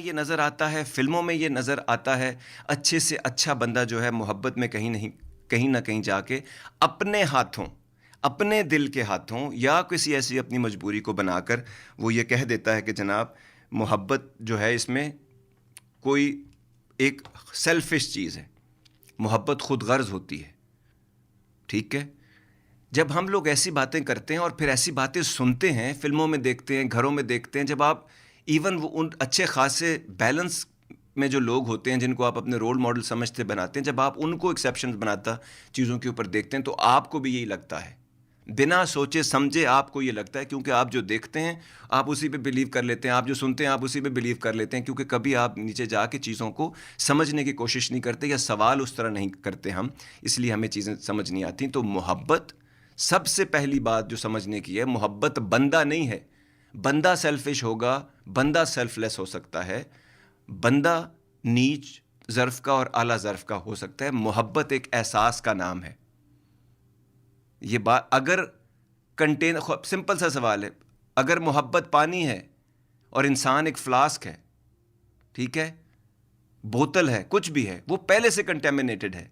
ये नज़र आता है, फ़िल्मों में ये नज़र आता है, अच्छे से अच्छा बंदा जो है मोहब्बत में कहीं न कहीं जाके अपने हाथों, अपने दिल के हाथों या किसी ऐसी अपनी मजबूरी को बनाकर वो ये कह देता है कि जनाब मोहब्बत जो है इसमें कोई एक सेल्फ़िश चीज़ है, मोहब्बत खुद गर्ज़ होती है, ठीक है? जब हम लोग ऐसी बातें करते हैं और फिर ऐसी बातें सुनते हैं, फ़िल्मों में देखते हैं, घरों में देखते हैं, जब आप इवन वो उन अच्छे ख़ासे बैलेंस में जो लोग होते हैं, जिनको आप अपने रोल मॉडल समझते बनाते हैं, जब आप उनको एक्सेप्शंस बनाता चीज़ों के ऊपर देखते हैं, तो आपको भी यही लगता है। बिना सोचे समझे आपको ये लगता है क्योंकि आप जो देखते हैं, आप उसी पे बिलीव कर लेते हैं, आप जो सुनते हैं, आप उसी पे बिलीव कर लेते हैं क्योंकि कभी आप नीचे जाके चीज़ों को समझने की कोशिश नहीं करते या सवाल उस तरह नहीं करते हम, इसलिए हमें चीज़ें समझ नहीं आती। तो मोहब्बत सबसे पहली बात जो समझने की है, मोहब्बत बंदा नहीं है। बंदा सेल्फिश होगा, बंदा सेल्फलेस हो सकता है, बंदा नीच ज़र्फ़ का और आला ज़र्फ़ का हो सकता है। मोहब्बत एक एहसास का नाम है। ये बात अगर सिंपल सा सवाल है, अगर मोहब्बत पानी है और इंसान एक फ्लास्क है, ठीक है, बोतल है, कुछ भी है, वो पहले से कंटेमिनेटेड है,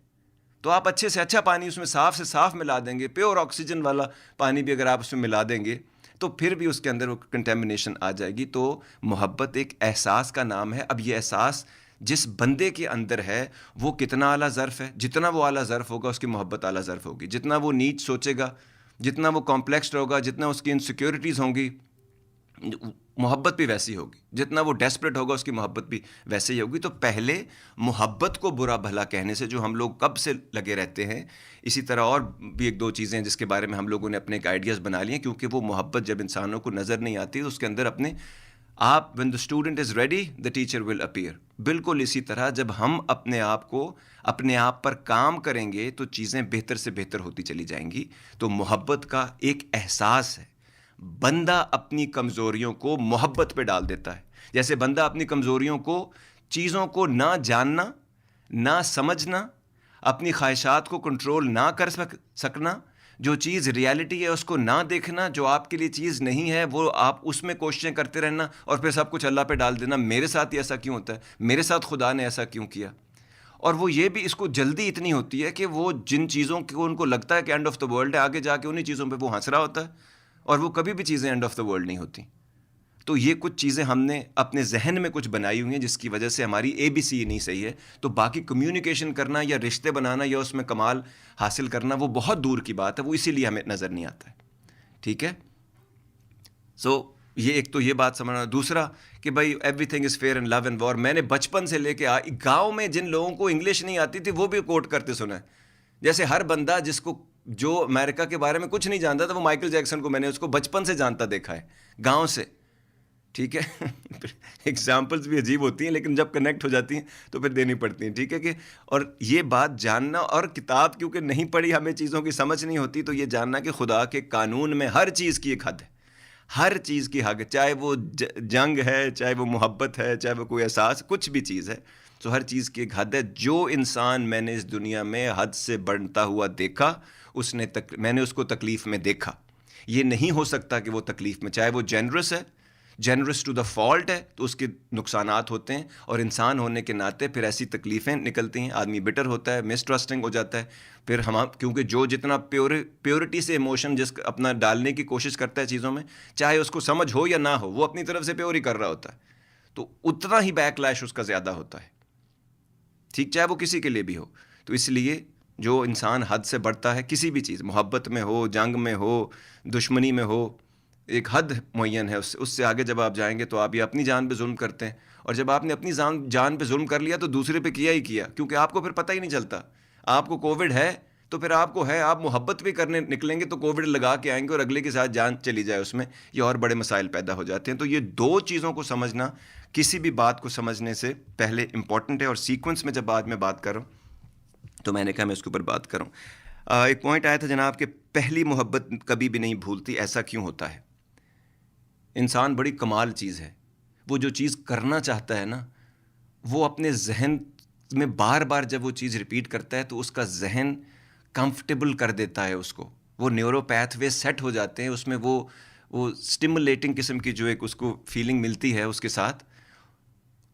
तो आप अच्छे से अच्छा पानी उसमें साफ से साफ मिला देंगे, प्योर ऑक्सीजन वाला पानी भी अगर आप उसमें मिला देंगे तो फिर भी उसके अंदर वो कंटेमिनेशन आ जाएगी। तो मोहब्बत एक एहसास का नाम है। अब ये एहसास जिस बंदे के अंदर है वो कितना आला ज़र्फ़ है, जितना वो आला ज़र्फ़ होगा उसकी मोहब्बत आला ज़र्फ़ होगी। जितना वो नीच सोचेगा, जितना वो कॉम्प्लेक्स होगा, जितना उसकी इनसिक्योरिटीज़ होंगी, मोहब्बत भी वैसी होगी। जितना वो डेस्परेट होगा उसकी मोहब्बत भी वैसे ही होगी। तो पहले मोहब्बत को बुरा भला कहने से जो हम लोग कब से लगे रहते हैं, इसी तरह और भी एक दो चीज़ें हैं जिसके बारे में हम लोगों ने अपने एक आइडियाज़ बना लिए, क्योंकि वो मोहब्बत जब इंसानों को नज़र नहीं आती तो उसके अंदर अपने आप when the student is ready the teacher will appear. बिल्कुल इसी तरह जब हम अपने आप को अपने आप पर काम करेंगे तो चीज़ें बेहतर से बेहतर होती चली जाएंगी। तो मोहब्बत का एक एहसास है। बंदा अपनी कमज़ोरियों को मोहब्बत पे डाल देता है। जैसे बंदा अपनी कमज़ोरियों को, चीज़ों को ना जानना, ना समझना, अपनी ख्वाहिशात को कंट्रोल ना कर सकना, जो चीज़ रियलिटी है उसको ना देखना, जो आपके लिए चीज़ नहीं है वो आप उसमें कोशिशें करते रहना और फिर सब कुछ अल्लाह पे डाल देना, मेरे साथ ही ऐसा क्यों होता है, मेरे साथ खुदा ने ऐसा क्यों किया। और वो ये भी, इसको जल्दी इतनी होती है कि वो जिन चीज़ों को उनको लगता है कि एंड ऑफ द वर्ल्ड है, आगे जाके उन्हीं चीज़ों पे वो हंस रहा होता है और वो कभी भी चीज़ें एंड ऑफ द वर्ल्ड नहीं होती। तो ये कुछ चीज़ें हमने अपने जहन में कुछ बनाई हुई हैं जिसकी वजह से हमारी ABC नहीं सही है। तो बाकी कम्युनिकेशन करना या रिश्ते बनाना या उसमें कमाल हासिल करना वो बहुत दूर की बात है, वो इसीलिए हमें नज़र नहीं आता है। ठीक है, सो ये एक तो ये बात समझना। दूसरा कि भाई everything is fair in love and war, मैंने बचपन से लेके गाँव में जिन लोगों को इंग्लिश नहीं आती थी वो भी कोट करते सुना है। जैसे हर बंदा जो अमेरिका के बारे में कुछ नहीं जानता था, वो माइकल जैक्सन को मैंने उसको बचपन से जानता देखा है, गाँव से। ठीक है एग्जाम्पल्स भी अजीब होती हैं लेकिन जब कनेक्ट हो जाती हैं तो फिर देनी पड़ती हैं। ठीक है कि, और ये बात जानना, और किताब क्योंकि नहीं पढ़ी, हमें चीज़ों की समझ नहीं होती, तो ये जानना कि खुदा के कानून में हर चीज़ की एक हद है, हर चीज़ की हद, चाहे वो जंग है, चाहे वो मोहब्बत है, चाहे वो कोई एहसास, कुछ भी चीज़ है, तो हर चीज़ की एक हद है। जो इंसान मैंने इस दुनिया में हद से बढ़ता हुआ देखा, मैंने उसको तकलीफ़ में देखा। ये नहीं हो सकता कि वो तकलीफ़ में, चाहे वो जेनरस है, जेनरस टू द फॉल्ट है, तो उसके नुकसानात होते हैं, और इंसान होने के नाते फिर ऐसी तकलीफ़ें निकलती हैं, आदमी बिटर होता है, मिसट्रस्टिंग हो जाता है। फिर क्योंकि जो जितना प्योरिटी से इमोशन अपना डालने की कोशिश करता है चीज़ों में, चाहे उसको समझ हो या ना हो, वो अपनी तरफ से प्योर ही कर रहा होता है, तो उतना ही बैकलैश उसका ज़्यादा होता है। ठीक, चाहे वो किसी के लिए भी हो। तो इसलिए जो इंसान हद से बढ़ता है किसी भी चीज़, मोहब्बत में हो, जंग में हो, दुश्मनी में हो, एक हद मुअय्यन है, उससे आगे जब आप जाएंगे तो आप ये अपनी जान पे जुल्म करते हैं, और जब आपने अपनी जान पे जुल्म कर लिया तो दूसरे पे किया ही किया, क्योंकि आपको फिर पता ही नहीं चलता। आपको कोविड है तो फिर आपको है, आप मोहब्बत भी करने निकलेंगे तो कोविड लगा के आएंगे और अगले के साथ जान चली जाए उसमें, ये और बड़े मसाइल पैदा हो जाते हैं। तो ये दो चीज़ों को समझना किसी भी बात को समझने से पहले इंपॉर्टेंट है, और सीक्वेंस में जब आज मैं बात कर रहा हूँ तो मैंने कहा मैं इसके ऊपर बात करूँ। एक पॉइंट आया था जनाब कि पहली मोहब्बत कभी भी नहीं भूलती, ऐसा क्यों होता है? इंसान बड़ी कमाल चीज़ है, वो जो चीज़ करना चाहता है ना, वो अपने जहन में बार बार जब वो चीज़ रिपीट करता है तो उसका जहन कंफर्टेबल कर देता है उसको, वो न्यूरो पैथवे सेट हो जाते हैं उसमें, वो स्टिमुलेटिंग किस्म की जो एक उसको फीलिंग मिलती है उसके साथ,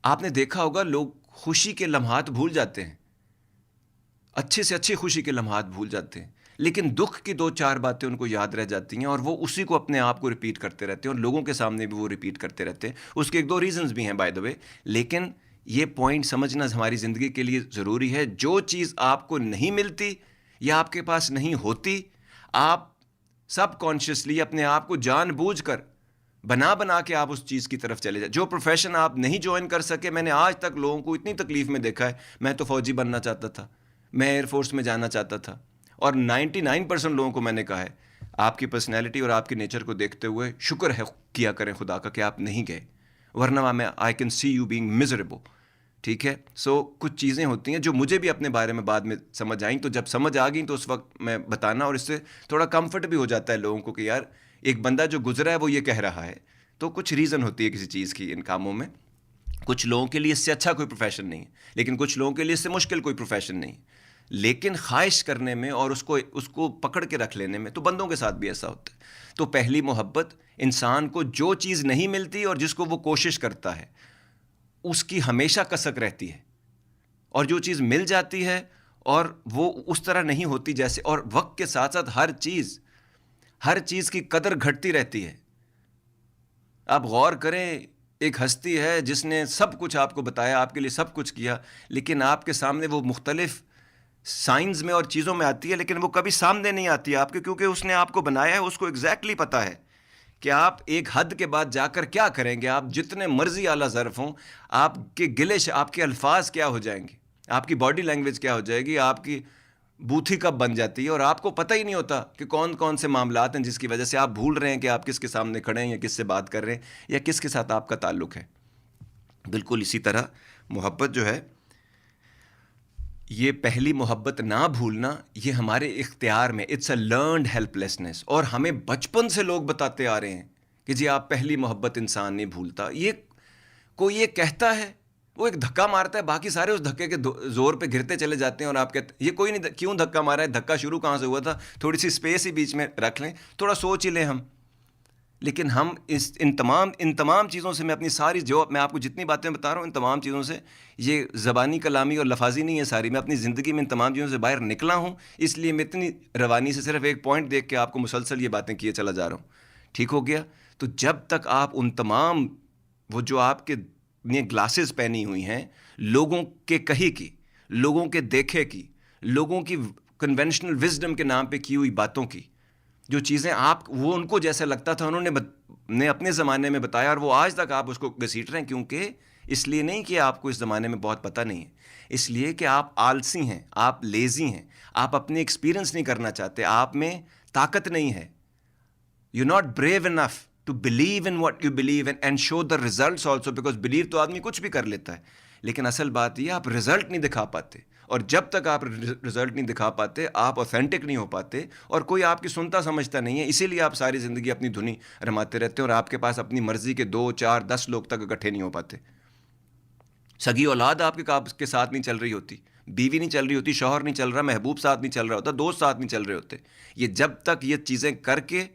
आपने देखा होगा लोग खुशी के लम्हात भूल जाते हैं, अच्छे से अच्छी खुशी के लम्हात भूल जाते हैं, लेकिन दुख की 2-4 बातें उनको याद रह जाती हैं और वो उसी को अपने आप को रिपीट करते रहते हैं और लोगों के सामने भी वो रिपीट करते रहते हैं। उसके 1-2 रीज़न्स भी हैं बाय द वे, लेकिन ये पॉइंट समझना हमारी ज़िंदगी के लिए ज़रूरी है। जो चीज़ आपको नहीं मिलती या आपके पास नहीं होती, आप सबकॉन्शियसली अपने आप को जानबूझकर बना के आप उस चीज़ की तरफ चले जाए। जो प्रोफेशन आप नहीं ज्वाइन कर सके, मैंने आज तक लोगों को इतनी तकलीफ़ में देखा है। मैं तो फ़ौजी बनना चाहता था, मैं एयरफोर्स में जाना चाहता था, और 99% लोगों को मैंने कहा है आपकी पर्सनैलिटी और आपके नेचर को देखते हुए शुक्र है किया करें खुदा का कि आप नहीं गए, वरना मैं I can see you being miserable. ठीक है, सो कुछ चीज़ें होती हैं जो मुझे भी अपने बारे में बाद में समझ आई, तो जब समझ आ गई तो उस वक्त मैं बताना, और इससे थोड़ा कंफर्ट भी हो जाता है लोगों को कि यार एक बंदा जो गुजरा है वो ये कह रहा है। तो कुछ रीज़न होती है किसी चीज़ की इन कामों में। कुछ लोगों के लिए इससे अच्छा कोई प्रोफेशन नहीं है, लेकिन कुछ लोगों के लिए इससे मुश्किल कोई प्रोफेशन नहीं है। लेकिन ख्वाहिश करने में और उसको पकड़ के रख लेने में तो बंदों के साथ भी ऐसा होता है। तो पहली मोहब्बत, इंसान को जो चीज़ नहीं मिलती और जिसको वो कोशिश करता है उसकी हमेशा कसक रहती है, और जो चीज़ मिल जाती है और वो उस तरह नहीं होती जैसे, और वक्त के साथ साथ हर चीज़ की कदर घटती रहती है। आप गौर करें, एक हस्ती है जिसने सब कुछ आपको बताया, आपके लिए सब कुछ किया, लेकिन आपके सामने वो मुख्तलिफ साइंस में और चीज़ों में आती है, लेकिन वो कभी सामने नहीं आती आपके, क्योंकि उसने आपको बनाया है, उसको एग्जैक्टली पता है कि आप एक हद के बाद जाकर क्या करेंगे। आप जितने मर्जी आला ज़र्फ हों, आपके गिले आपके अल्फाज क्या हो जाएंगे, आपकी बॉडी लैंग्वेज क्या हो जाएगी, आपकी बूथी कब बन जाती है, और आपको पता ही नहीं होता कि कौन कौन से मामलात हैं जिसकी वजह से आप भूल रहे हैं कि आप किसके सामने खड़े हैं या किससे बात कर रहे हैं या किसके साथ आपका ताल्लुक़ है। बिल्कुल इसी तरह मोहब्बत जो है, ये पहली मोहब्बत ना भूलना, ये हमारे इख्तियार में, इट्स अ लर्नड हेल्पलेसनेस। और हमें बचपन से लोग बताते आ रहे हैं कि जी आप पहली मोहब्बत इंसान नहीं भूलता। ये कोई ये कहता है, वो एक धक्का मारता है, बाकी सारे उस धक्के के जोर पे गिरते चले जाते हैं, और आप कहते ये कोई नहीं, क्यों धक्का मारा है, धक्का शुरू कहाँ से हुआ था, थोड़ी सी स्पेस ही बीच में रख लें, थोड़ा सोच ही लें हम। लेकिन हम इन तमाम चीज़ों से, मैं अपनी सारी, जो मैं आपको जितनी बातें बता रहा हूँ, इन तमाम चीज़ों से, ये ज़बानी कलामी और लफाजी नहीं है सारी, मैं अपनी ज़िंदगी में इन तमाम चीज़ों से बाहर निकला हूँ, इसलिए मैं इतनी रवानी से सिर्फ एक पॉइंट देख के आपको मुसलसल ये बातें किए चला जा रहा हूँ। ठीक हो गया। तो जब तक आप उन तमाम, वो जो आपके ने ग्लासेस पहनी हुई हैं, लोगों के कही की, लोगों के देखे की, लोगों की कन्वेंशनल विजडम के नाम पे की हुई बातों की, जो चीज़ें आप, वो उनको जैसा लगता था उन्होंने अपने ज़माने में बताया, और वो आज तक आप उसको घसीट रहे हैं, क्योंकि इसलिए नहीं कि आपको इस ज़माने में बहुत पता नहीं है, इसलिए कि आप आलसी हैं, आप लेज़ी हैं, आप अपने एक्सपीरियंस नहीं करना चाहते, आप में ताकत नहीं है। You not brave enough to believe in what you believe and show the results also, because believe तो आदमी कुछ भी कर लेता है, लेकिन असल बात ये आप रिजल्ट नहीं दिखा पाते, और जब तक आप रिजल्ट नहीं दिखा पाते आप ऑथेंटिक नहीं हो पाते, और कोई आपकी सुनता समझता नहीं है। इसीलिए आप सारी ज़िंदगी अपनी धुनी रमाते रहते हैं, और आपके पास अपनी मर्ज़ी के 2, 4, 10 लोग तक इकट्ठे नहीं हो पाते। सगी औलाद आपके साथ नहीं चल रही होती, बीवी नहीं चल रही होती, शौहर नहीं चल रहा, महबूब साथ नहीं चल रहा होता, दोस्त साथ नहीं चल रहे होते। ये जब तक ये चीज़ें करके,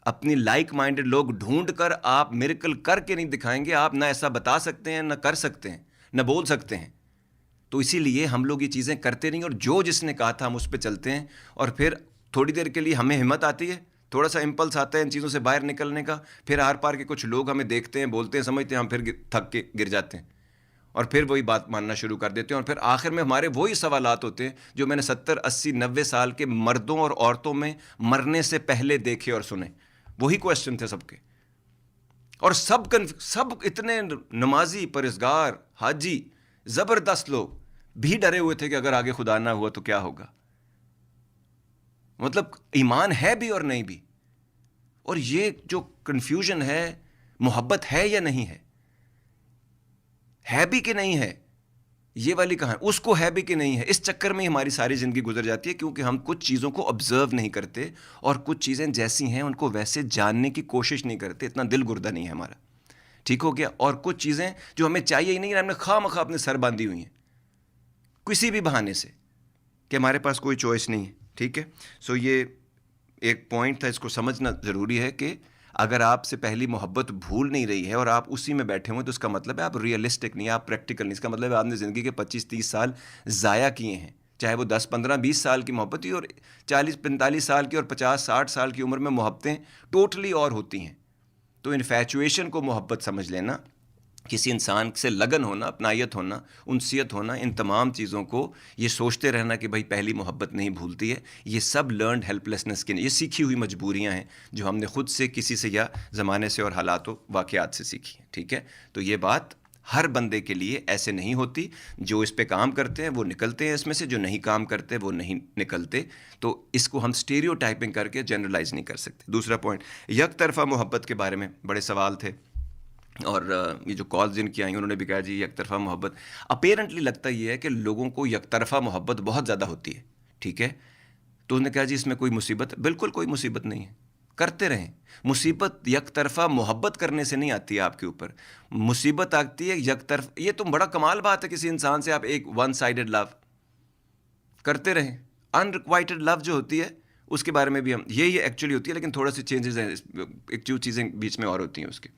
अपनी लाइक माइंडेड लोग ढूंढ कर आप मिरेकल करके नहीं दिखाएंगे, आप ना ऐसा बता सकते हैं, ना कर सकते हैं, ना बोल सकते हैं। तो इसीलिए हम लोग ये चीज़ें करते नहीं, और जो जिसने कहा था हम उस पर चलते हैं, और फिर थोड़ी देर के लिए हमें हिम्मत आती है, थोड़ा सा इम्पल्स आता है इन चीज़ों से बाहर निकलने का, फिर आर पार के कुछ लोग हमें देखते हैं, बोलते हैं, समझते हैं, हम फिर थक के गिर जाते हैं, और फिर वही बात मानना शुरू कर देते हैं, और फिर आखिर में हमारे वही सवालात होते हैं जो मैंने 70, 80, 90 साल के मर्दों और औरतों में मरने से पहले देखे और सुने। वही क्वेश्चन थे सबके, और सब इतने नमाजी, परहेज़गार, हाजी, ज़बरदस्त लोग भी डरे हुए थे कि अगर आगे खुदा ना हुआ तो क्या होगा। मतलब ईमान है भी और नहीं भी। और ये जो कन्फ्यूजन है, मोहब्बत है या नहीं है भी कि नहीं है, ये वाली कहाँ है, उसको है भी कि नहीं है, इस चक्कर में हमारी सारी ज़िंदगी गुजर जाती है, क्योंकि हम कुछ चीज़ों को ऑब्जर्व नहीं करते, और कुछ चीज़ें जैसी हैं उनको वैसे जानने की कोशिश नहीं करते, इतना दिल गुर्दा नहीं है हमारा। ठीक हो गया। और कुछ चीज़ें जो हमें चाहिए ही नहीं, हमने खामखा अपने सर बांधी हुई हैं किसी भी बहाने से, कि हमारे पास कोई चॉइस नहीं है। ठीक है। सो ये एक पॉइंट था, इसको समझना ज़रूरी है कि अगर आपसे पहली मोहब्बत भूल नहीं रही है और आप उसी में बैठे हुए, तो उसका मतलब है आप रियलिस्टिक नहीं, आप प्रैक्टिकल नहीं। इसका मतलब है आपने ज़िंदगी के 25-30 साल ज़ाया किए हैं, चाहे वो 10-15-20 साल की मोहब्बत ही और 40-45 साल की और 50-60 साल की उम्र में मोहब्बतें टोटली और होती हैं। तो इन्फैचुएशन को मोहब्बत समझ लेना, किसी इंसान से लगन होना, अपनायत होना, उनसियत होना, इन तमाम चीज़ों को ये सोचते रहना कि भाई पहली मोहब्बत नहीं भूलती है, ये सब लर्नड हेल्पलेसनेस की, ये सीखी हुई मजबूरियां हैं जो हमने खुद से, किसी से या ज़माने से और हालातों वाक़यात से सीखी हैं। ठीक है, तो ये बात हर बंदे के लिए ऐसे नहीं होती। जो इस पे काम करते हैं वो निकलते हैं इसमें से, जो नहीं काम करते वो नहीं निकलते। तो इसको हम स्टीरियोटाइपिंग करके जनरलाइज नहीं कर सकते। दूसरा पॉइंट, यक तरफ़ा मोहब्बत के बारे में बड़े सवाल थे, और ये जो कॉल्स जिनकी आई उन्होंने भी कहा जी एक तरफ़ा मोहब्बत, अपेरेंटली लगता ये है कि लोगों को एक तरफ़ा मोहब्बत बहुत ज़्यादा होती है। ठीक है, तो उन्होंने कहा जी इसमें कोई मुसीबत, बिल्कुल कोई मुसीबत नहीं है, करते रहें। मुसीबत एक तरफ़ा मोहब्बत करने से नहीं आती है आपके ऊपर, मुसीबत आती है एक तरफ। ये तो बड़ा कमाल बात है, किसी इंसान से आप एक वन साइडेड लव करते रहें। अनरिक्वाइटेड लव जो होती है उसके बारे में भी हम, ये एक्चुअली होती है, लेकिन थोड़ा सी चेंजेस हैं, एक जो चीज़ें बीच में और होती हैं उसके।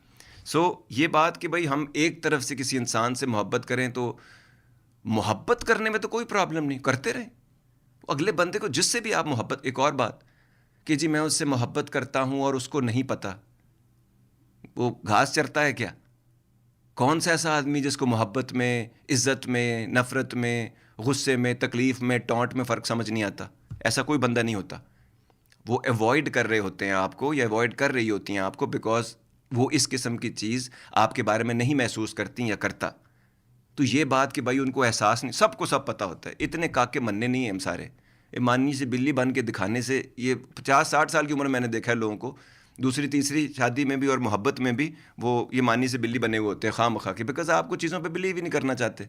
सो ये बात कि भाई हम एक तरफ से किसी इंसान से मोहब्बत करें, तो मोहब्बत करने में तो कोई प्रॉब्लम नहीं, करते रहें। अगले बंदे को जिससे भी आप मोहब्बत, एक और बात कि जी मैं उससे मोहब्बत करता हूं और उसको नहीं पता वो घास चरता है क्या। कौन सा ऐसा आदमी जिसको मोहब्बत में, इज्जत में, नफ़रत में, गुस्से में, तकलीफ़ में, टॉन्ट में फ़र्क समझ नहीं आता? ऐसा कोई बंदा नहीं होता। वो अवॉइड कर रहे होते हैं आपको, या अवॉइड कर रही होती हैं आपको, बिकॉज वो इस किस्म की चीज़ आपके बारे में नहीं महसूस करती या करता। तो ये बात कि भाई उनको एहसास नहीं, सबको सब पता होता है, इतने काके मन्ने नहीं हैं हम सारे। मानी से बिल्ली बन के दिखाने से, ये 50-60 साल की उम्र में मैंने देखा है लोगों को, दूसरी तीसरी शादी में भी और मोहब्बत में भी वो ये मानी से बिल्ली बने हुए होते हैं खामखा के, बिकॉज आपको चीज़ों पे बिलीव ही नहीं करना चाहते,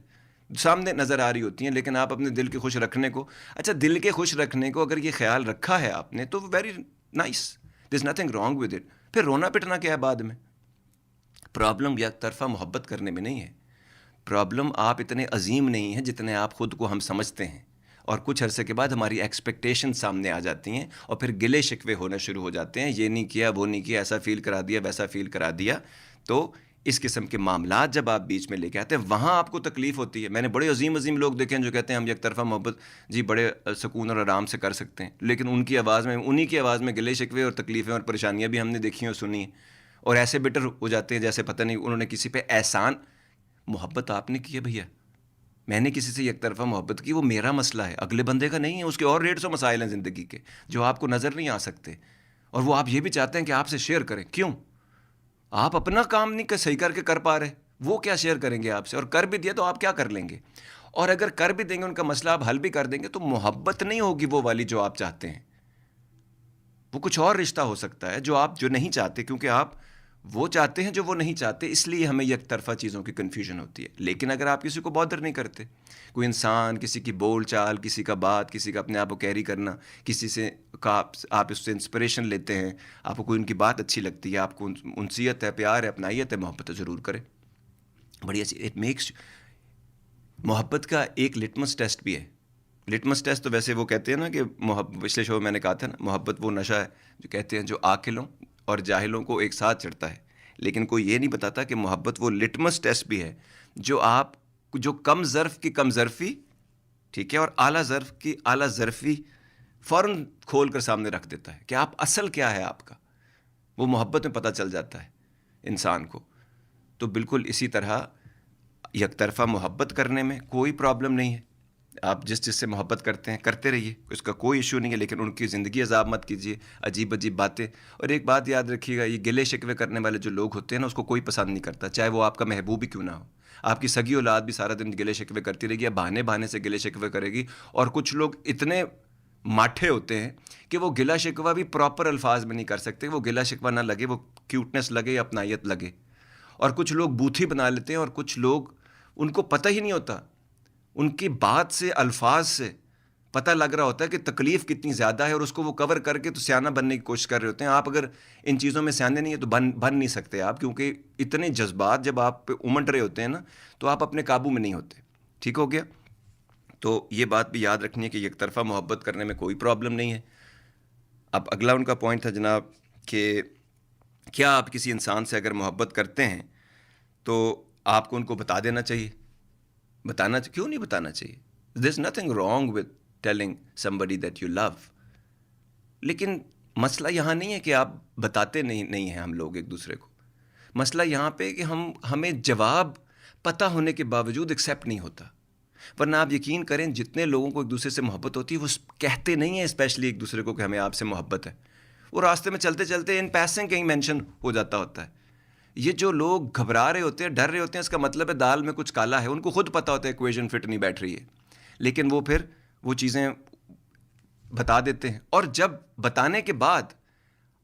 सामने नज़र आ रही होती हैं, लेकिन आप अपने दिल के खुश रखने को, अच्छा दिल के खुश रखने को अगर ये ख्याल रखा है आपने तो very nice, this nothing wrong with it. फिर रोना पिटना क्या है बाद में? प्रॉब्लम एक तरफा मोहब्बत करने में नहीं है, प्रॉब्लम आप इतने अजीम नहीं हैं जितने आप ख़ुद को हम समझते हैं, और कुछ अरसे के बाद हमारी एक्सपेक्टेशन सामने आ जाती हैं और फिर गिले शिकवे होने शुरू हो जाते हैं, ये नहीं किया, वो नहीं किया, ऐसा फ़ील करा दिया, वैसा फ़ील करा दिया। तो इस किस्म के मामलात जब आप बीच में लेके आते हैं, वहाँ आपको तकलीफ़ होती है। मैंने बड़े अजीम लोग देखे हैं जो कहते हैं हम एक तरफा मोहब्बत जी बड़े सुकून और आराम से कर सकते हैं, लेकिन उनकी आवाज़ में, उन्हीं की आवाज़ में गिले शिकवे और तकलीफ़ें और परेशानियाँ भी हमने देखी और सुनी हैं, और ऐसे बिटर हो जाते हैं जैसे पता नहीं उन्होंने किसी पे एहसान। मोहब्बत आपने की है भैया, मैंने किसी से एक तरफा मोहब्बत की, वो मेरा मसला है, अगले बंदे का नहीं है। उसके और 150 मसाइल हैं ज़िंदगी के जो आपको नज़र नहीं आ सकते, और वो आप ये भी चाहते हैं कि आपसे शेयर करें। क्यों? आप अपना काम नहीं सही करके कर पा रहे, वो क्या शेयर करेंगे आपसे? और कर भी दिया तो आप क्या कर लेंगे? और अगर कर भी देंगे, उनका मसला आप हल भी कर देंगे, तो मोहब्बत नहीं होगी वो वाली जो आप चाहते हैं, वो कुछ और रिश्ता हो सकता है जो आप जो नहीं चाहते, क्योंकि आप वो चाहते हैं जो वो नहीं चाहते, इसलिए हमें एक तरफा चीज़ों की कन्फ्यूजन होती है। लेकिन अगर आप किसी को बॉदर नहीं करते, कोई इंसान, किसी की बोल चाल, किसी का बात, किसी का अपने आप को कैरी करना, किसी से का आप उससे इंस्पिरेशन लेते हैं, आपको कोई उनकी बात अच्छी लगती है, आपको उनसियत है, प्यार है, अपनाइयत है, मोहब्बत ज़रूर करें, बड़ी अच्छी। इट मेक्स, मोहब्बत का एक लिटमस टेस्ट भी है। लिटमस टेस्ट तो वैसे वो कहते हैं ना कि पिछले शो में मैंने कहा था ना, मोहब्बत वो नशा है जो कहते हैं जो आकिलों और जाहिलों को एक साथ चढ़ता है, लेकिन कोई ये नहीं बताता कि मोहब्बत वो लिटमस टेस्ट भी है जो आप, जो कम ज़र्फ़ की कम ज़र्फ़ी, ठीक है, और आला ज़र्फ़ की आला ज़र्फ़ी फ़ौरन खोल कर सामने रख देता है कि आप असल क्या है आपका, वो मोहब्बत में पता चल जाता है इंसान को। तो बिल्कुल इसी तरह एक तरफ़ा मोहब्बत करने में कोई प्रॉब्लम नहीं है, आप जिससे मोहब्बत करते हैं करते रहिए, उसका कोई इशू नहीं है, लेकिन उनकी ज़िंदगी अजाब मत कीजिए, अजीब अजीब बातें। और एक बात याद रखिएगा, ये गिले शिकवे करने वाले जो लोग होते हैं ना, उसको कोई पसंद नहीं करता, चाहे वो आपका महबूब ही क्यों ना हो। आपकी सगी औलाद भी सारा दिन गिले शिकवे करती रहेगी या बहाने बहाने से गिले शिकवे करेगी, और कुछ लोग इतने माठे होते हैं कि वो गिला शिकवा भी प्रॉपर अल्फाज में नहीं कर सकते, वो गिला शिकवा ना लगे, वो क्यूटनेस लगे या अपनायत लगे। और कुछ लोग बूथी बना लेते हैं, और कुछ लोग, उनको पता ही नहीं होता, उनकी बात से, अल्फाज से पता लग रहा होता है कि तकलीफ़ कितनी ज़्यादा है, और उसको वो कवर करके तो सियाना बनने की कोशिश कर रहे होते हैं। आप अगर इन चीज़ों में सियाने नहीं है तो बन नहीं सकते आप, क्योंकि इतने जज्बात जब आप पे उमड़ रहे होते हैं ना, तो आप अपने काबू में नहीं होते। ठीक हो गया? तो ये बात भी याद रखनी है कि एक तरफा मोहब्बत करने में कोई प्रॉब्लम नहीं है। अब अगला उनका पॉइंट था जनाब कि क्या आप किसी इंसान से अगर मोहब्बत करते हैं तो आपको उनको बता देना चाहिए? क्यों नहीं बताना चाहिए? There is nothing wrong with telling somebody that you love. लेकिन मसला यहाँ नहीं है कि आप बताते नहीं हैं हम लोग एक दूसरे को। मसला यहाँ पे कि हमें जवाब पता होने के बावजूद एक्सेप्ट नहीं होता। वरना आप यकीन करें, जितने लोगों को एक दूसरे से मोहब्बत होती है वो कहते नहीं हैं स्पेशली एक दूसरे को कि हमें आपसे मोहब्बत है। वो रास्ते में चलते चलते इन पैसिंग कहीं मेंशन हो जाता होता है। ये जो लोग घबरा रहे होते हैं, डर रहे होते हैं, इसका मतलब है दाल में कुछ काला है। उनको खुद पता होता है इक्वेशन फिट नहीं बैठ रही है, लेकिन वो फिर वो चीज़ें बता देते हैं। और जब बताने के बाद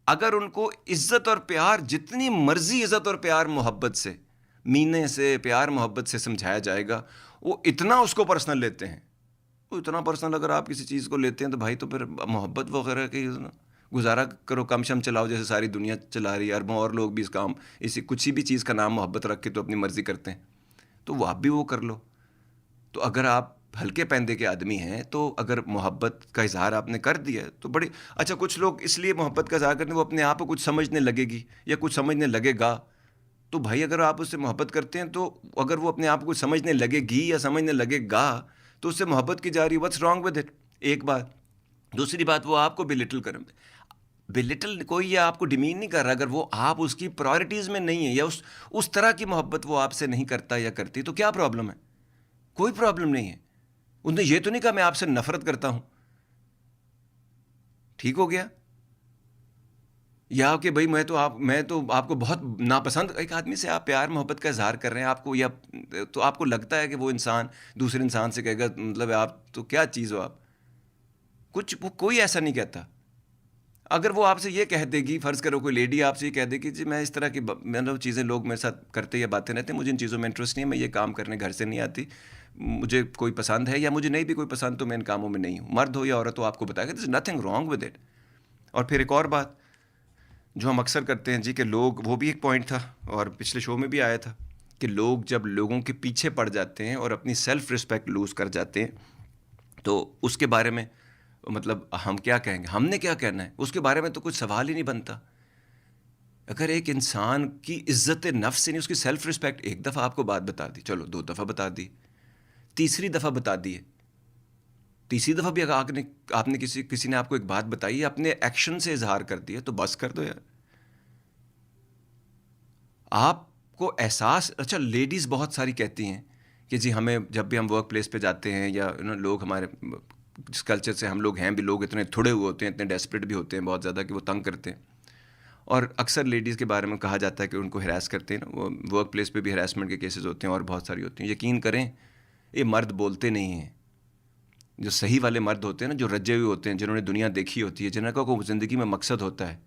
अगर उनको इज्जत और प्यार, जितनी मर्जी इज्जत और प्यार मोहब्बत से, मीने से, प्यार मोहब्बत से समझाया जाएगा, वो इतना उसको पर्सनल लेते हैं। वो इतना पर्सनल अगर आप किसी चीज़ को लेते हैं तो भाई तो फिर मोहब्बत वगैरह की गुजारा करो, कम शम चलाओ, जैसे सारी दुनिया चला रही है। अरबों और लोग भी इस काम, इसी कुछ भी चीज़ का नाम मोहब्बत रख के तो अपनी मर्ज़ी करते हैं, तो वो आप भी वो कर लो। तो अगर आप हल्के पैंदे के आदमी हैं तो अगर मोहब्बत का इजहार आपने कर दिया तो बड़ी अच्छा। कुछ लोग इसलिए मोहब्बत का इजहार करते हैं वो अपने आप को कुछ समझने लगेगी या कुछ समझने लगेगा। तो भाई अगर आप उससे मोहब्बत करते हैं तो अगर वो अपने आप को कुछ समझने लगेगी या समझने लगेगा तो उससे मोहब्बत की जा रही है। What's wrong with it? एक बात। दूसरी बात, वो आपको बिलिटल कोई या आपको डिमीन नहीं कर रहा। अगर वो आप उसकी प्रायोरिटीज़ में नहीं है या उस तरह की मोहब्बत वो आपसे नहीं करता या करती, तो क्या प्रॉब्लम है? कोई प्रॉब्लम नहीं है। उसने ये तो नहीं कहा मैं आपसे नफरत करता हूं। ठीक हो गया? या कि भाई मैं तो आपको बहुत नापसंद, एक आदमी से आप प्यार मोहब्बत का इजहार कर रहे हैं आपको, या तो आपको लगता है कि वो इंसान दूसरे इंसान से कहेगा मतलब आप तो क्या चीज़ हो आप, वो कोई ऐसा नहीं कहता। अगर वो आपसे ये कह देगी, फ़र्ज़ करो कोई लेडी आपसे ये कह देगी जी मैं इस तरह की मतलब चीज़ें लोग मेरे साथ करते या बातें रहते हैं, मुझे इन चीज़ों में इंटरेस्ट नहीं है, मैं ये काम करने घर से नहीं आती, मुझे कोई पसंद है या मुझे नहीं भी कोई पसंद तो मैं इन कामों में नहीं हूँ। मर्द हो या औरत हो आपको बताएगा this is nothing wrong with it. और फिर एक और बात जो हम अक्सर करते हैं जी, कि लोग, वो भी एक पॉइंट था और पिछले शो में भी आया था, कि लोग जब लोगों के पीछे पड़ जाते हैं और अपनी सेल्फ़ रिस्पेक्ट लूज़ कर जाते हैं तो उसके बारे में मतलब हम क्या कहेंगे, हमने क्या कहना है, उसके बारे में तो कुछ सवाल ही नहीं बनता। अगर एक इंसान की इज्जत नफ्स से नहीं, उसकी सेल्फ रिस्पेक्ट, एक दफ़ा आपको बात बता दी, चलो 2 दफ़ा बता दी, तीसरी दफ़ा बता दी है, तीसरी दफ़ा भी अगर आपने किसी ने आपको एक बात बताई, अपने एक्शन से इजहार कर दिया, तो बस कर दो यार। आपको एहसास, अच्छा लेडीज़ बहुत सारी कहती हैं कि जी हमें जब भी हम वर्क प्लेस पे जाते हैं या लोग हमारे जिस कल्चर से हम लोग हैं भी, लोग इतने थोड़े हुए होते हैं, इतने डेस्परेट भी होते हैं बहुत ज़्यादा कि वो तंग करते हैं। और अक्सर लेडीज़ के बारे में कहा जाता है कि उनको हरास करते हैं ना, वो वर्क प्लेस पे भी हरासमेंट के केसेस होते हैं और बहुत सारी होती हैं। यकीन करें ये मर्द बोलते नहीं हैं। जो सही वाले मर्द होते हैं ना, जो रजे हुए होते हैं, जिन्होंने दुनिया देखी होती है, जिनका कोई ज़िंदगी में मकसद होता है,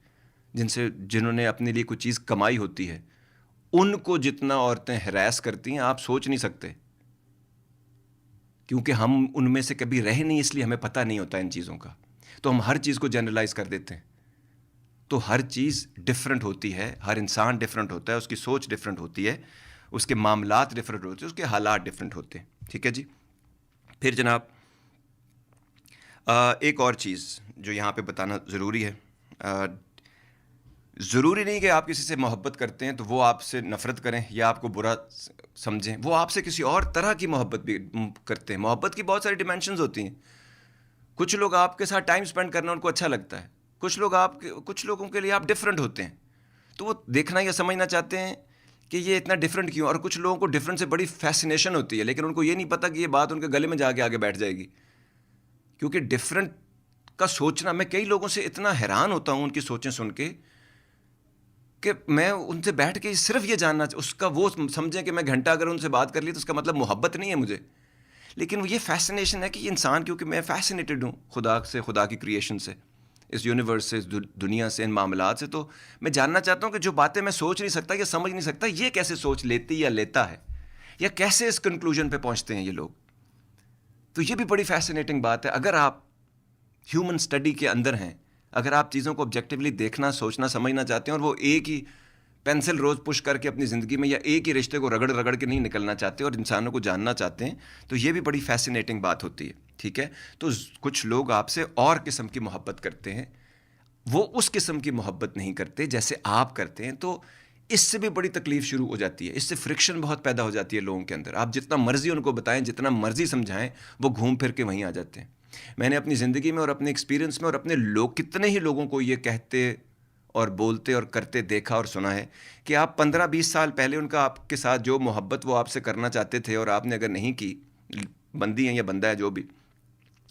जिन्होंने अपने लिए कुछ चीज़ कमाई होती है, उनको जितना औरतें हरास करती हैं आप सोच नहीं सकते। क्योंकि हम उनमें से कभी रहे नहीं, इसलिए हमें पता नहीं होता इन चीज़ों का, तो हम हर चीज़ को जनरलाइज कर देते हैं। तो हर चीज़ डिफरेंट होती है, हर इंसान डिफरेंट होता है, उसकी सोच डिफरेंट होती है, उसके मामलात डिफरेंट होते हैं, उसके हालात डिफरेंट होते हैं। ठीक है जी। फिर जनाब एक और चीज़ जो यहाँ पे बताना ज़रूरी है, ज़रूरी नहीं कि आप किसी से मोहब्बत करते हैं तो वो आपसे नफ़रत करें या आपको बुरा समझें। वो आपसे किसी और तरह की मोहब्बत भी करते हैं। मोहब्बत की बहुत सारी डिमेंशंस होती हैं। कुछ लोग आपके साथ टाइम स्पेंड करना उनको अच्छा लगता है, कुछ लोगों के लिए आप डिफरेंट होते हैं, तो वो देखना या समझना चाहते हैं कि ये इतना डिफरेंट क्यों। और कुछ लोगों को डिफरेंट से बड़ी फैसिनेशन होती है, लेकिन उनको ये नहीं पता कि ये बात उनके गले में जाके आगे बैठ जाएगी। क्योंकि डिफरेंट का सोचना, मैं कई लोगों से इतना हैरान होता हूँ उनकी सोचें सुन के, कि मैं उनसे बैठ के सिर्फ ये जानना, उसका वो समझें कि मैं घंटा अगर उनसे बात कर ली तो उसका मतलब मोहब्बत नहीं है मुझे, लेकिन ये फैसिनेशन है कि इंसान, क्योंकि मैं फैसिनेटेड हूँ खुदा से, खुदा की क्रिएशन से, इस यूनिवर्स से, इस दुनिया से, इन मामलात से। तो मैं जानना चाहता हूँ कि जो बातें मैं सोच नहीं सकता या समझ नहीं सकता, ये कैसे सोच लेती या लेता है, या कैसे इस कंक्लूजन पे पहुँचते हैं ये लोग। तो ये भी बड़ी फैसिनेटिंग बात है। अगर आप ह्यूमन स्टडी के अंदर हैं, अगर आप चीज़ों को ऑब्जेक्टिवली देखना, सोचना, समझना चाहते हैं और वो एक ही पेंसिल रोज़ पुश करके अपनी ज़िंदगी में या एक ही रिश्ते को रगड़ रगड़ के नहीं निकलना चाहते और इंसानों को जानना चाहते हैं, तो ये भी बड़ी फैसिनेटिंग बात होती है। ठीक है। तो कुछ लोग आपसे और किस्म की मोहब्बत करते हैं, वो उस किस्म की मोहब्बत नहीं करते जैसे आप करते हैं, तो इससे भी बड़ी तकलीफ शुरू हो जाती है। इससे फ्रिक्शन बहुत पैदा हो जाती है लोगों के अंदर। आप जितना मर्जी उनको बताएं, जितना मर्जी समझाएं, वो घूम फिर के वहीं आ जाते हैं। मैंने अपनी ज़िंदगी में और अपने एक्सपीरियंस में और अपने लोग कितने ही लोगों को ये कहते और बोलते और करते देखा और सुना है कि आप 15-20 साल पहले उनका आपके साथ जो मोहब्बत वो आपसे करना चाहते थे और आपने अगर नहीं की, बंदी है या बंदा है जो भी,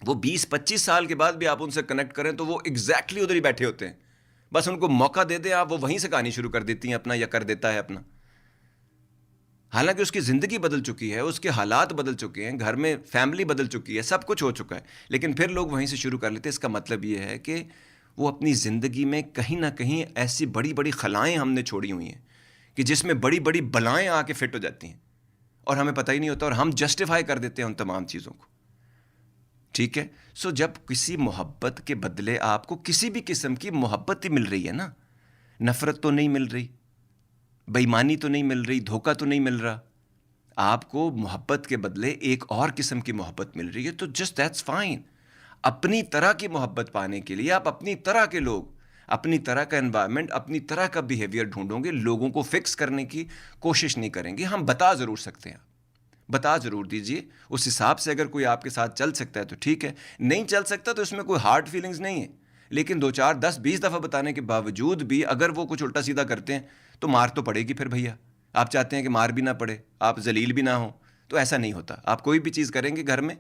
वो 20-25 साल के बाद भी आप उनसे कनेक्ट करें तो वो एग्जैक्टली उधर ही बैठे होते हैं। बस उनको मौका दे दें आप, वो वहीं से कहानी शुरू कर देती हैं अपना, या कर देता है अपना। हालांकि उसकी ज़िंदगी बदल चुकी है, उसके हालात बदल चुके हैं, घर में फैमिली बदल चुकी है, सब कुछ हो चुका है, लेकिन फिर लोग वहीं से शुरू कर लेते हैं। इसका मतलब ये है कि वो अपनी ज़िंदगी में कहीं ना कहीं ऐसी बड़ी बड़ी खलाएँ हमने छोड़ी हुई हैं कि जिसमें बड़ी बड़ी बलाएँ आके फिट हो जाती हैं और हमें पता ही नहीं होता, और हम जस्टिफाई कर देते हैं उन तमाम चीज़ों को। ठीक है। सो जब किसी मोहब्बत के बदले आपको किसी भी किस्म की मोहब्बत ही मिल रही है ना, नफ़रत तो नहीं मिल रही, बेईमानी तो नहीं मिल रही, धोखा तो नहीं मिल रहा, आपको मोहब्बत के बदले एक और किस्म की मोहब्बत मिल रही है, तो जस्ट दैट्स फाइन। अपनी तरह की मोहब्बत पाने के लिए आप अपनी तरह के लोग, अपनी तरह का एनवायरनमेंट, अपनी तरह का बिहेवियर ढूंढोगे। लोगों को फिक्स करने की कोशिश नहीं करेंगे। हम बता ज़रूर सकते हैं, बता ज़रूर दीजिए, उस हिसाब से अगर कोई आपके साथ चल सकता है तो ठीक है, नहीं चल सकता तो इसमें कोई हार्ड फीलिंग्स नहीं है। लेकिन 2-4-10-20 दफ़ा बताने के बावजूद भी अगर वो कुछ उल्टा सीधा करते हैं तो मार तो पड़ेगी फिर भैया। आप चाहते हैं कि मार भी ना पड़े, आप जलील भी ना हो, तो ऐसा नहीं होता। आप कोई भी चीज़ करेंगे घर में,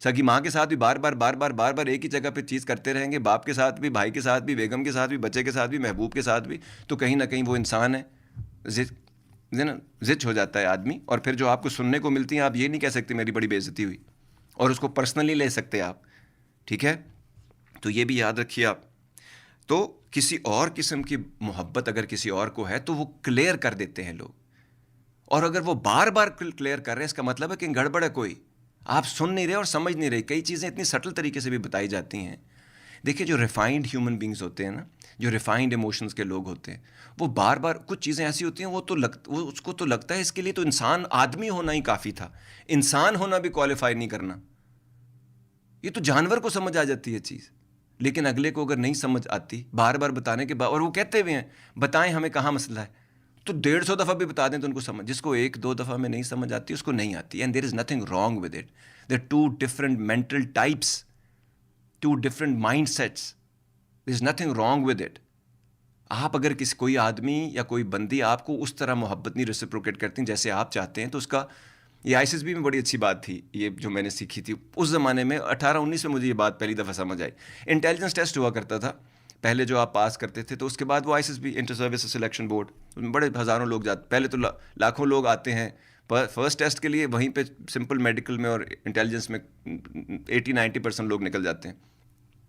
सगी माँ के साथ भी बार बार एक ही जगह पे चीज़ करते रहेंगे, बाप के साथ भी, भाई के साथ भी, बेगम के साथ भी, बच्चे के साथ भी, महबूब के साथ भी, तो कहीं ना कहीं वो इंसान है, जिच हो जाता है आदमी। और फिर जो आपको सुनने को मिलती है, आप ये नहीं कह सकते मेरी बड़ी बेइज्जती हुई, और उसको पर्सनली ले सकते आप। ठीक है, तो ये भी याद रखिए आप। तो किसी और किस्म की मोहब्बत अगर किसी और को है तो वो क्लियर कर देते हैं लोग, और अगर वो बार बार क्लियर कर रहे हैं, इसका मतलब है कि गड़बड़ है कोई, आप सुन नहीं रहे और समझ नहीं रहे। कई चीज़ें इतनी सटल तरीके से भी बताई जाती हैं। देखिए, जो रिफाइंड ह्यूमन बींग्स होते हैं ना, जो रिफाइंड इमोशंस के लोग होते हैं, वो बार बार कुछ चीज़ें ऐसी होती हैं, वो उसको तो लगता है इसके लिए तो इंसान आदमी होना ही काफ़ी था, इंसान होना भी क्वालिफाई नहीं करना, ये तो जानवर को समझ आ जाती है चीज़। लेकिन अगले को अगर नहीं समझ आती, बार बार बताने के बाद, और वो कहते हुए हैं बताएं हमें कहाँ मसला है, तो 150 दफ़ा भी बता दें तो उनको समझ, जिसको 1-2 दफ़ा में नहीं समझ आती उसको नहीं आती। And there is nothing wrong with it. There two different mental types, two different mind sets, there is nothing wrong with it. आप अगर कोई आदमी या कोई बंदी आपको उस तरह मोहब्बत नहीं रेसिप्रोकेट करती जैसे आप चाहते हैं, तो उसका, ये आईसीएसबी में बड़ी अच्छी बात थी, ये जो मैंने सीखी थी उस ज़माने में 18-19 में मुझे ये बात पहली दफ़ा समझ आई। इंटेलिजेंस टेस्ट हुआ करता था पहले, जो आप पास करते थे, तो उसके बाद वो आईसीएसबी, इंटर सर्विस सिलेक्शन बोर्ड, उसमें बड़े हज़ारों लोग जाते, पहले तो लाखों लोग आते हैं फर्स्ट टेस्ट के लिए, वहीं पे सिंपल मेडिकल में और इंटेलिजेंस में 80-90% लोग निकल जाते हैं।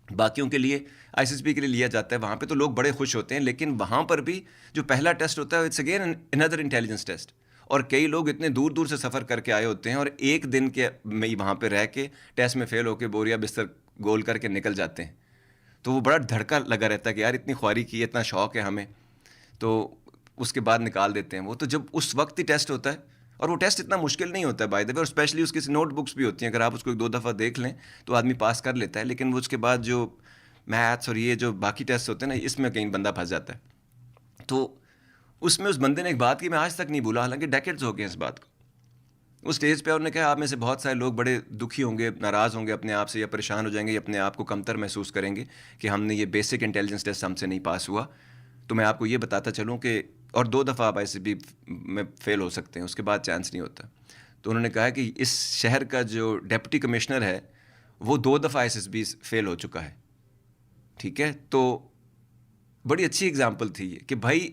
बाकियों के लिए आईसीएसबी के लिए लिया जाता है, वहाँ पे तो लोग बड़े खुश होते हैं। लेकिन वहाँ पर भी जो पहला टेस्ट होता है, it's again another intelligence test, और कई लोग इतने दूर दूर से सफ़र करके आए होते हैं और एक दिन के में वहाँ पे रह के टेस्ट में फ़ेल होकर बोरिया बिस्तर गोल करके निकल जाते हैं। तो वो बड़ा धड़का लगा रहता है कि यार इतनी ख्वारी की, इतना शौक़ है हमें, तो उसके बाद निकाल देते हैं वो। तो जब उस वक्त ही टेस्ट होता है, और वो टेस्ट इतना मुश्किल नहीं होता है बाय द वे, और स्पेशली उसकी नोटबुक्स भी होती हैं, अगर आप उसको 1-2 दफ़ा देख लें तो आदमी पास कर लेता है। लेकिन वो उसके बाद जो मैथ्स और ये जो बाकी टेस्ट होते हैं ना, इसमें कहीं बंदा फंस जाता है। तो उसमें उस बंदे ने एक बात की मैं आज तक नहीं भूला, हालांकि डेकेड्स हो गए इस बात को। उस स्टेज पे उन्होंने कहा, आप में से बहुत सारे लोग बड़े दुखी होंगे, नाराज़ होंगे अपने आप से, या परेशान हो जाएंगे, या अपने आप को कमतर महसूस करेंगे कि हमने ये बेसिक इंटेलिजेंस टेस्ट हमसे नहीं पास हुआ। तो मैं आपको ये बताता चलूँ कि, और 2 दफ़ा आप ऐसे भी में फ़ेल हो सकते हैं, उसके बाद चांस नहीं होता। तो उन्होंने कहा कि इस शहर का जो डिप्टी कमिश्नर है वो 2 दफ़ा आईसीएसबी फ़ेल हो चुका है। ठीक है, तो बड़ी अच्छी एग्जाम्पल थी ये कि भाई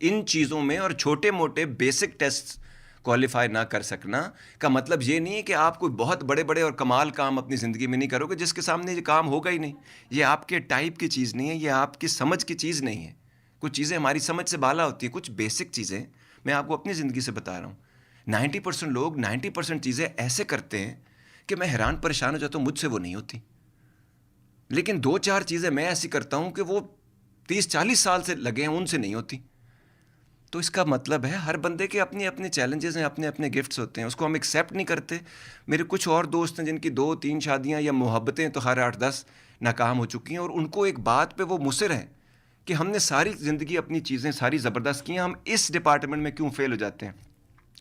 इन चीज़ों में और छोटे मोटे बेसिक टेस्ट क्वालिफाई ना कर सकना का मतलब ये नहीं है कि आप कोई बहुत बड़े बड़े और कमाल काम अपनी ज़िंदगी में नहीं करोगे जिसके सामने ये काम होगा ही नहीं। ये आपके टाइप की चीज़ नहीं है, ये आपकी समझ की चीज़ नहीं है। कुछ चीज़ें हमारी समझ से बाला होती हैं, कुछ बेसिक चीज़ें मैं आपको अपनी ज़िंदगी से बता रहा हूँ। 90% लोग 90% चीज़ें ऐसे करते हैं कि मैं हैरान परेशान हो जाता हूँ, मुझसे वो नहीं होती। लेकिन 2-4 चीज़ें मैं ऐसी करता हूँ कि वो 30-40 साल से लगे हैं, उनसे नहीं होती। तो इसका मतलब है हर बंदे के अपने अपने चैलेंजेस हैं, अपने अपने गिफ्ट्स होते हैं, उसको हम एक्सेप्ट नहीं करते। मेरे कुछ और दोस्त हैं जिनकी 2-3 शादियां या मोहब्बतें तो हर 8-10 नाकाम हो चुकी हैं, और उनको एक बात पे वो मुसिर हैं कि हमने सारी ज़िंदगी अपनी चीज़ें सारी ज़बरदस्त की हैं, हम इस डिपार्टमेंट में क्यों फेल हो जाते हैं?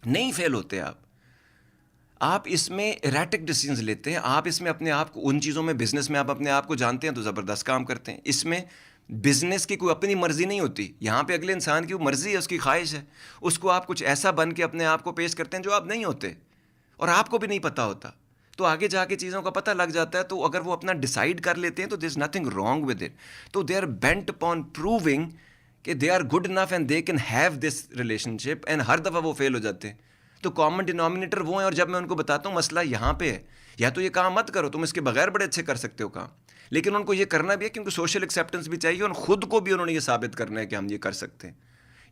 नहीं फेल होते आप इसमें एरेटिक डिसीजंस लेते हैं, आप इसमें अपने आप को, उन चीज़ों में, बिजनेस में आप अपने आप को जानते हैं तो ज़बरदस्त काम करते हैं। इसमें बिजनेस की कोई अपनी मर्जी नहीं होती, यहाँ पे अगले इंसान की वो मर्जी है, उसकी ख्वाहिश है, उसको आप कुछ ऐसा बन के अपने आप को पेश करते हैं जो आप नहीं होते और आपको भी नहीं पता होता। तो आगे जाके चीज़ों का पता लग जाता है, तो अगर वो अपना डिसाइड कर लेते हैं तो there is nothing wrong with it. तो they are bent upon proving कि they are good enough and they can have this relationship, and हर दफ़ा वो फेल हो जाते हैं। तो कॉमन डिनोमिनेटर वो है, और जब मैं उनको बताता हूँ मसला यहाँ पे है, या तो ये काम मत करो, तुम इसके बगैर बड़े अच्छे कर सकते हो काम, लेकिन उनको ये करना भी है क्योंकि सोशल एक्सेप्टेंस भी चाहिए और ख़ुद को भी उन्होंने ये साबित करना है कि हम ये कर सकते हैं।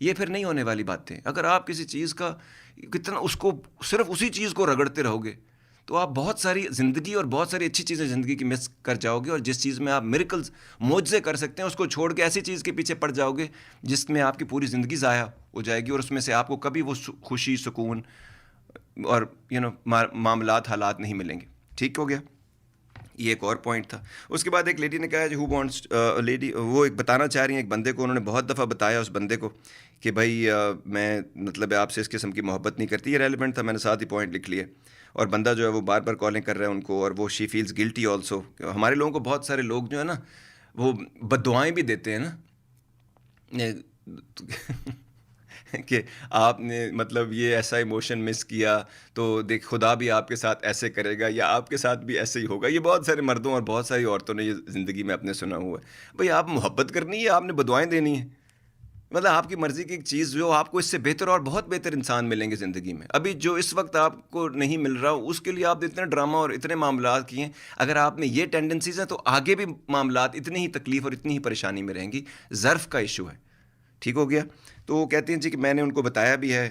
ये फिर नहीं होने वाली बातें। अगर आप किसी चीज़ का कितना, उसको सिर्फ उसी चीज़ को रगड़ते रहोगे तो आप बहुत सारी ज़िंदगी और बहुत सारी अच्छी चीज़ें ज़िंदगी की मिस कर जाओगे, और जिस चीज़ में आप मिरेकल्स, मोज़े कर सकते हैं, उसको छोड़ के ऐसी चीज़ के पीछे पड़ जाओगे जिसमें आपकी पूरी ज़िंदगी ज़ाया हो जाएगी, और उसमें से आपको कभी वो खुशी, सुकून और मामलात, हालात नहीं मिलेंगे। ठीक हो गया? ये एक और पॉइंट था। उसके बाद एक लेडी ने कहा, हु वांट्स, लेडी वो एक बताना चाह रही हैं एक बंदे को, उन्होंने बहुत दफ़ा बताया उस बंदे को कि भाई मैं मतलब आपसे इस किस्म की मोहब्बत नहीं करती। ये रेलिवेंट था, मैंने साथ ही पॉइंट लिख लिए। और बंदा जो है वो बार बार कॉलिंग कर रहा है उनको, और वो शी फील्स गिल्टी ऑल्सो। हमारे लोगों को बहुत सारे लोग जो है ना वो बद्दुआएं भी देते हैं ना कि आपने मतलब ये ऐसा इमोशन मिस किया तो देख खुदा भी आपके साथ ऐसे करेगा, या आपके साथ भी ऐसे ही होगा। ये बहुत सारे मर्दों और बहुत सारी औरतों ने ये ज़िंदगी में अपने सुना हुआ है। भाई आप मोहब्बत करनी है, आपने बदुआएं देनी है, मतलब आपकी मर्ज़ी की एक चीज़ जो आपको इससे बेहतर और बहुत बेहतर इंसान मिलेंगे ज़िंदगी में। अभी जो इस वक्त आपको नहीं मिल रहा उसके लिए आप इतने ड्रामा और इतने मामलात किए हैं। अगर आप में ये टेंडेंसीज़ हैं तो आगे भी मामलात इतनी ही तकलीफ़ और इतनी ही परेशानी में रहेंगी। ज़र्फ़ का इशू है। ठीक हो गया? तो वो कहती हैं जी कि मैंने उनको बताया भी है,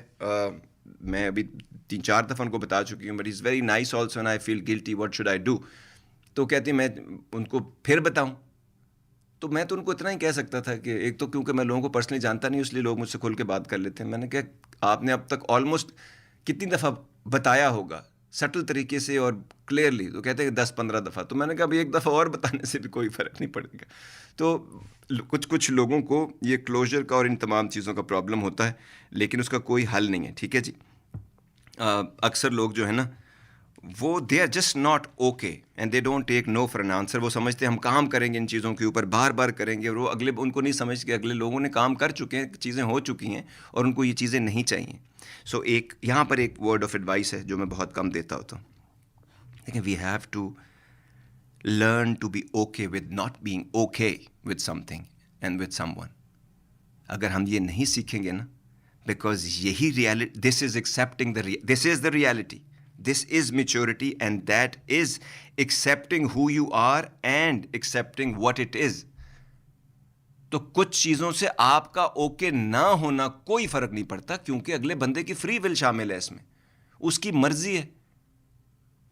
मैं अभी 3-4 दफ़ा उनको बता चुकी हूँ, but is very nice also and I feel guilty, what should I do. तो कहती है मैं उनको फिर बताऊँ? तो मैं तो उनको इतना ही कह सकता था कि एक तो क्योंकि मैं लोगों को पर्सनली जानता नहीं, इसलिए लोग मुझसे खुल के बात कर लेते हैं। मैंने कहा आपने अब तक ऑलमोस्ट कितनी दफ़ा बताया होगा सटल तरीके से और क्लियरली? तो कहते हैं 10-15 दफ़ा। तो मैंने कहा अभी एक दफ़ा और बताने से भी कोई फ़र्क नहीं पड़ेगा। तो कुछ लोगों को ये क्लोजर का और इन तमाम चीज़ों का प्रॉब्लम होता है, लेकिन उसका कोई हल नहीं है। ठीक है जी? अक्सर लोग जो है ना वो they are just not okay and they don't take no for an answer. वो समझते हैं हम काम करेंगे इन चीज़ों के ऊपर, बार बार करेंगे, और वो अगले उनको नहीं समझ के अगले लोगों ने काम कर चुके हैं, चीज़ें हो चुकी हैं और उनको ये चीज़ें नहीं चाहिए। सो एक यहाँ पर एक वर्ड ऑफ एडवाइस है जो मैं बहुत कम देता होता हूँ। लेकिन we have to learn to be okay with not being okay with something and with someone. अगर हम ये नहीं सीखेंगे ना, बिकॉज यही reality, this is accepting this is the reality, this is maturity, and that is accepting who you are and accepting what it is. तो कुछ चीज़ों से आपका ओके ना होना कोई फ़र्क नहीं पड़ता, क्योंकि अगले बंदे की फ्री विल शामिल है इसमें, उसकी मर्जी है,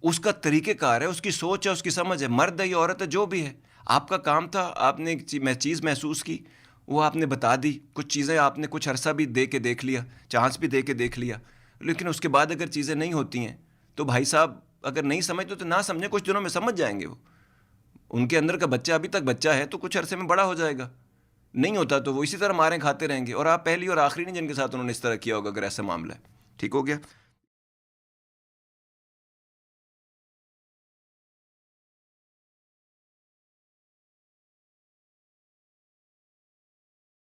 उसका तरीक़ेकार है, उसकी सोच है, उसकी समझ है, मर्द है या औरत है, जो भी है। आपका काम था, आपने एक चीज़ महसूस की, वो आपने बता दी। कुछ चीज़ें आपने कुछ अरसा भी दे के देख लिया, चांस भी दे के देख लिया, लेकिन उसके बाद अगर चीज़ें नहीं होती हैं तो भाई साहब अगर नहीं समझते तो ना समझे, कुछ दिनों में समझ जाएंगे। वो उनके अंदर का बच्चा अभी तक बच्चा है तो कुछ अरसे में बड़ा हो जाएगा, नहीं होता तो वो इसी तरह मारें खाते रहेंगे, और आप पहली और आखिरी नहीं जिनके साथ उन्होंने इस तरह किया होगा अगर ऐसा मामला है। ठीक हो गया?